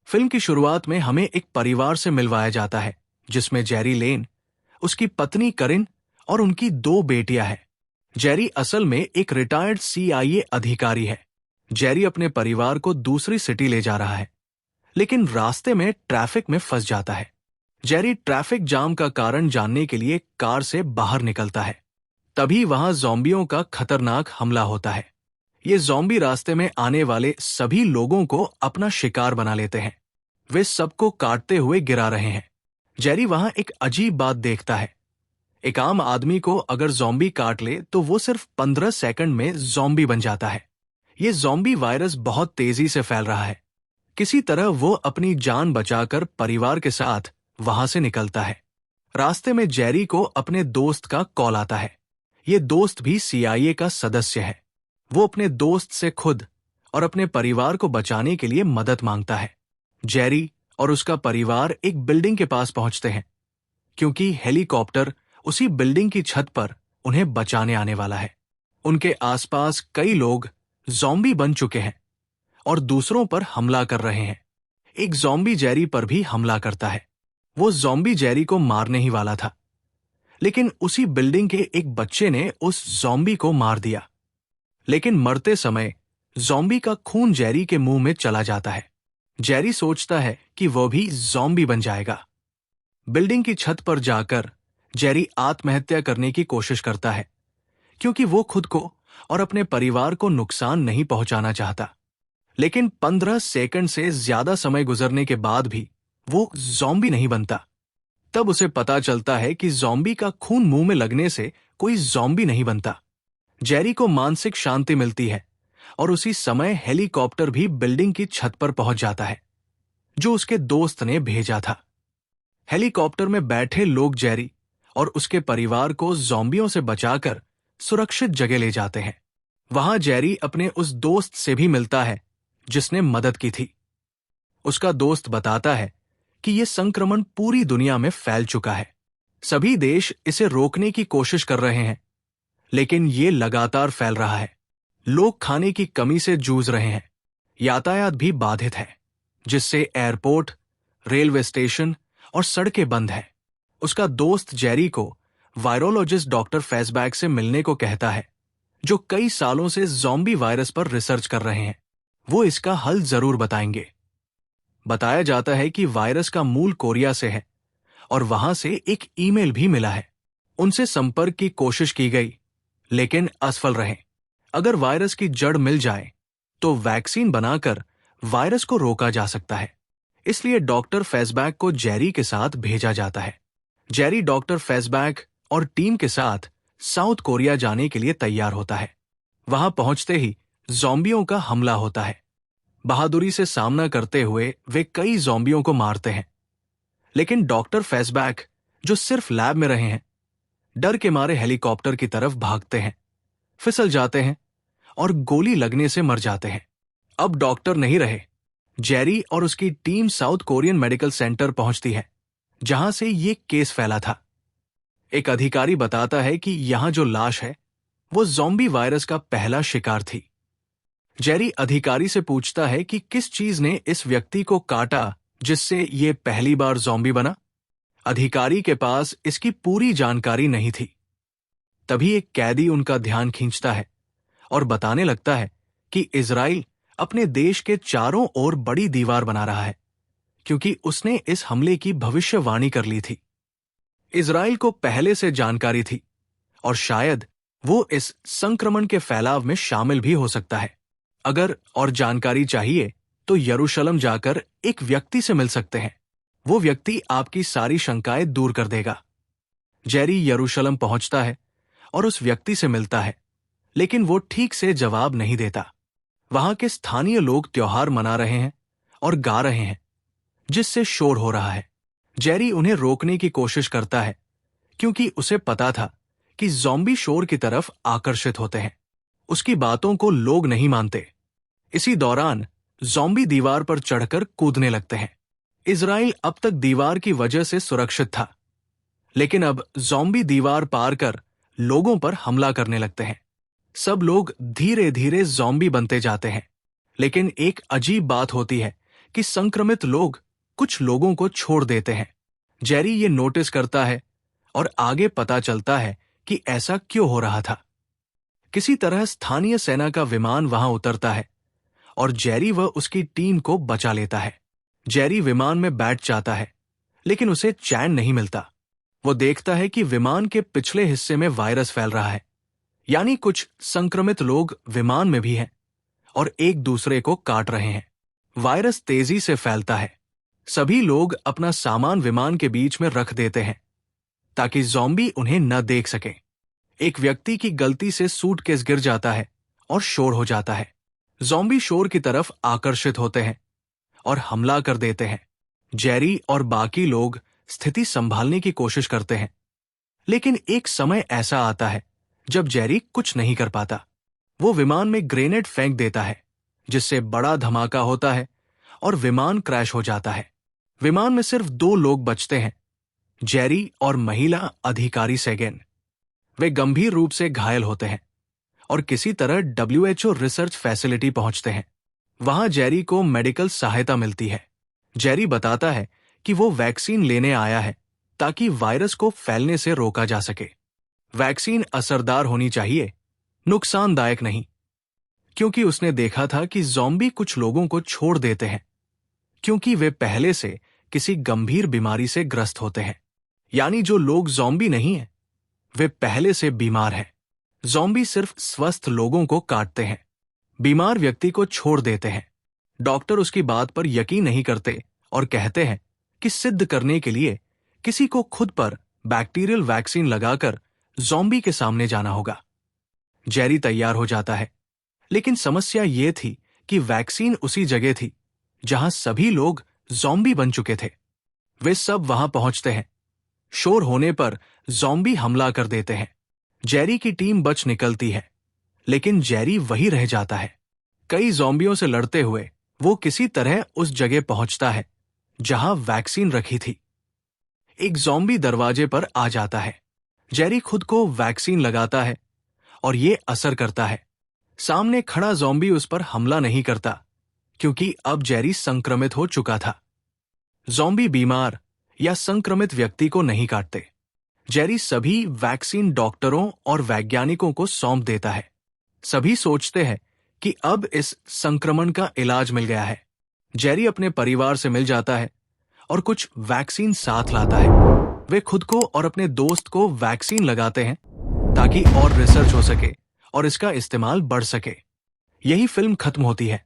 Film की शुरुआत में हमें एक परिवार से मिलवाया जाता है जिसमें जेरी लेन, उसकी पत्नी करिन और उनकी 2 बेटियां हैं। जेरी असल में एक रिटायर्ड CIA अधिकारी है। जेरी अपने परिवार को दूसरी सिटी ले जा रहा है, लेकिन रास्ते में ट्रैफिक में फंस जाता है। जेरी ट्रैफिक जाम का कारण जानने के लिए कार से बाहर निकलता है। तभी वहां ज़ॉम्बियों का खतरनाक हमला होता है। ये ज़ॉम्बी रास्ते में आने वाले सभी लोगों को अपना शिकार बना लेते हैं। वे सबको काटते हुए गिरा रहे हैं। जेरी वहां एक अजीब बात देखता है। एक आम आदमी को अगर ज़ॉम्बी काट ले तो वो सिर्फ 15 सेकंड में ज़ॉम्बी बन जाता है। ये ज़ॉम्बी वायरस बहुत तेजी से फैल रहा है। किसी तरह वो अपनी जान बचाकर परिवार के साथ वहां से निकलता है। रास्ते में जेरी को अपने दोस्त का कॉल आता है। ये दोस्त भी CIA का सदस्य है। वो अपने दोस्त से खुद और अपने परिवार को बचाने के लिए मदद मांगता है। जेरी और उसका परिवार एक बिल्डिंग के पास पहुंचते हैं, क्योंकि हेलीकॉप्टर उसी बिल्डिंग की छत पर उन्हें बचाने आने वाला है। उनके आसपास कई लोग ज़ॉम्बी बन चुके हैं और दूसरों पर हमला कर रहे हैं। एक ज़ॉम्बी जेरी पर भी हमला करता है। वो ज़ॉम्बी जेरी को मारने ही वाला था, लेकिन उसी बिल्डिंग के एक बच्चे ने उस ज़ॉम्बी को मार दिया। लेकिन मरते समय ज़ॉम्बी का खून जेरी के मुंह में चला जाता है। जेरी सोचता है कि वह भी ज़ॉम्बी बन जाएगा। बिल्डिंग की छत पर जाकर जेरी आत्महत्या करने की कोशिश करता है, क्योंकि वो खुद को और अपने परिवार को नुकसान नहीं पहुंचाना चाहता। लेकिन 15 सेकंड से ज्यादा समय गुजरने के बाद भी वो ज़ॉम्बी नहीं बनता। तब उसे पता चलता है कि ज़ॉम्बी का खून मुंह में लगने से कोई ज़ॉम्बी नहीं बनता। जेरी को मानसिक शांति मिलती है और उसी समय हेलीकॉप्टर भी बिल्डिंग की छत पर पहुंच जाता है, जो उसके दोस्त ने भेजा था। हेलीकॉप्टर में बैठे लोग जेरी और उसके परिवार को ज़ॉम्बियों से बचाकर सुरक्षित जगह ले जाते हैं। वहां जेरी अपने उस दोस्त से भी मिलता है जिसने मदद की थी। उसका दोस्त बताता है कि यह संक्रमण पूरी दुनिया में फैल चुका है। सभी देश इसे रोकने की कोशिश कर रहे हैं, लेकिन ये लगातार फैल रहा है। लोग खाने की कमी से जूझ रहे हैं। यातायात भी बाधित है, जिससे एयरपोर्ट, रेलवे स्टेशन और सड़कें बंद हैं। उसका दोस्त जेरी को वायरोलॉजिस्ट डॉक्टर फैसबैक से मिलने को कहता है, जो कई सालों से ज़ॉम्बी वायरस पर रिसर्च कर रहे हैं। वो इसका हल जरूर बताएंगे। बताया जाता है कि वायरस का मूल कोरिया से है और वहां से एक ईमेल भी मिला है। उनसे संपर्क की कोशिश की गई, लेकिन असफल रहे। अगर वायरस की जड़ मिल जाए तो वैक्सीन बनाकर वायरस को रोका जा सकता है। इसलिए डॉक्टर फैसबैक को जेरी के साथ भेजा जाता है। जेरी डॉक्टर फैसबैक और टीम के साथ साउथ कोरिया जाने के लिए तैयार होता है। वहां पहुंचते ही ज़ॉम्बियों का हमला होता है। बहादुरी से सामना करते हुए वे कई ज़ॉम्बियों को मारते हैं, लेकिन डॉक्टर फैसबैक, जो सिर्फ लैब में रहे हैं, डर के मारे हेलीकॉप्टर की तरफ भागते हैं, फिसल जाते हैं और गोली लगने से मर जाते हैं। अब डॉक्टर नहीं रहे। जेरी और उसकी team south Korean medical centre पहुंचती है, जहां से ये केस फैला था। एक अधिकारी बताता है कि यहां जो लाश है वो ज़ॉम्बी वायरस का पहला शिकार थी। जेरी अधिकारी से पूछता है कि किस चीज ने इस व्यक्ति को काटा जिससे ये पहली बार ज़ॉम्बी बना। अधिकारी के पास इसकी पूरी जानकारी नहीं थी। तभी एक कैदी उनका ध्यान खींचता है और बताने लगता है कि इजराइल अपने देश के चारों ओर बड़ी दीवार बना रहा है, क्योंकि उसने इस हमले की भविष्यवाणी कर ली थी। इजराइल को पहले से जानकारी थी और शायद वो इस संक्रमण के फैलाव में शामिल भी हो सकता है। अगर और जानकारी चाहिए तो यरूशलेम जाकर एक व्यक्ति से मिल सकते हैं। वो व्यक्ति आपकी सारी शंकाएं दूर कर देगा। जेरी यरूशलेम पहुंचता है और उस व्यक्ति से मिलता है, लेकिन वो ठीक से जवाब नहीं देता। वहां के स्थानीय लोग त्योहार मना रहे हैं और गा रहे हैं, जिससे शोर हो रहा है। जेरी उन्हें रोकने की कोशिश करता है, क्योंकि उसे पता था कि ज़ॉम्बी शोर की तरफ आकर्षित होते हैं। उसकी बातों को लोग नहीं मानते। इसी दौरान ज़ॉम्बी दीवार पर चढ़कर कूदने लगते हैं। इजराइल अब तक दीवार की वजह से सुरक्षित था, लेकिन अब ज़ॉम्बी दीवार पार कर लोगों पर हमला करने लगते हैं। सब लोग धीरे धीरे ज़ॉम्बी बनते जाते हैं, लेकिन एक अजीब बात होती है कि संक्रमित लोग कुछ लोगों को छोड़ देते हैं। जेरी ये नोटिस करता है और आगे पता चलता है कि ऐसा क्यों हो रहा था। किसी तरह स्थानीय सेना का विमान वहां उतरता है और जेरी व उसकी टीम को बचा लेता है। जेरी विमान में बैठ जाता है, लेकिन उसे चैन नहीं मिलता। वो देखता है कि विमान के पिछले हिस्से में वायरस फैल रहा है, यानी कुछ संक्रमित लोग विमान में भी हैं और एक दूसरे को काट रहे हैं। वायरस तेजी से फैलता है। सभी लोग अपना सामान विमान के बीच में रख देते हैं ताकि ज़ॉम्बी उन्हें न देख सके। एक व्यक्ति की गलती से सूटकेस गिर जाता है और शोर हो जाता है। ज़ॉम्बी शोर की तरफ आकर्षित होते हैं और हमला कर देते हैं। जेरी और बाकी लोग स्थिति संभालने की कोशिश करते हैं, लेकिन एक समय ऐसा आता है जब जेरी कुछ नहीं कर पाता। वो विमान में ग्रेनेड फेंक देता है, जिससे बड़ा धमाका होता है और विमान क्रैश हो जाता है। विमान में सिर्फ 2 लोग बचते हैं, जेरी और महिला अधिकारी सेगेन। वे गंभीर रूप से घायल होते हैं और किसी तरह WHO रिसर्च फैसिलिटी पहुंचते हैं। वहां जेरी को मेडिकल सहायता मिलती है। जेरी बताता है कि वो वैक्सीन लेने आया है ताकि वायरस को फैलने से रोका जा सके। वैक्सीन असरदार होनी चाहिए, नुकसानदायक नहीं, क्योंकि उसने देखा था कि ज़ॉम्बी कुछ लोगों को छोड़ देते हैं क्योंकि वे पहले से किसी गंभीर बीमारी से ग्रस्त होते हैं। यानी जो लोग ज़ॉम्बी नहीं हैं, वे पहले से बीमार हैं। ज़ॉम्बी सिर्फ स्वस्थ लोगों को काटते हैं, बीमार व्यक्ति को छोड़ देते हैं। डॉक्टर उसकी बात पर यकीन नहीं करते और कहते हैं कि सिद्ध करने के लिए किसी को खुद पर बैक्टीरियल वैक्सीन लगाकर ज़ॉम्बी के सामने जाना होगा। जेरी तैयार हो जाता है, लेकिन समस्या ये थी कि वैक्सीन उसी जगह थी जहां सभी लोग ज़ॉम्बी बन चुके थे। वे सब वहां पहुंचते हैं। शोर होने पर ज़ॉम्बी हमला कर देते हैं। जेरी की टीम बच निकलती है, लेकिन जेरी वही रह जाता है। कई ज़ॉम्बियों से लड़ते हुए वो किसी तरह उस जगह पहुंचता है जहां वैक्सीन रखी थी। एक ज़ॉम्बी दरवाजे पर आ जाता है। जेरी खुद को वैक्सीन लगाता है और ये असर करता है। सामने खड़ा ज़ॉम्बी उस पर हमला नहीं करता क्योंकि अब जेरी संक्रमित हो चुका था। ज़ॉम्बी बीमार या संक्रमित व्यक्ति को नहीं काटते। जेरी सभी वैक्सीन डॉक्टरों और वैज्ञानिकों को सौंप देता है। सभी सोचते हैं कि अब इस संक्रमण का इलाज मिल गया है। जेरी अपने परिवार से मिल जाता है और कुछ वैक्सीन साथ लाता है। वे खुद को और अपने दोस्त को वैक्सीन लगाते हैं ताकि और रिसर्च हो सके और इसका इस्तेमाल बढ़ सके। यही फिल्म खत्म होती है।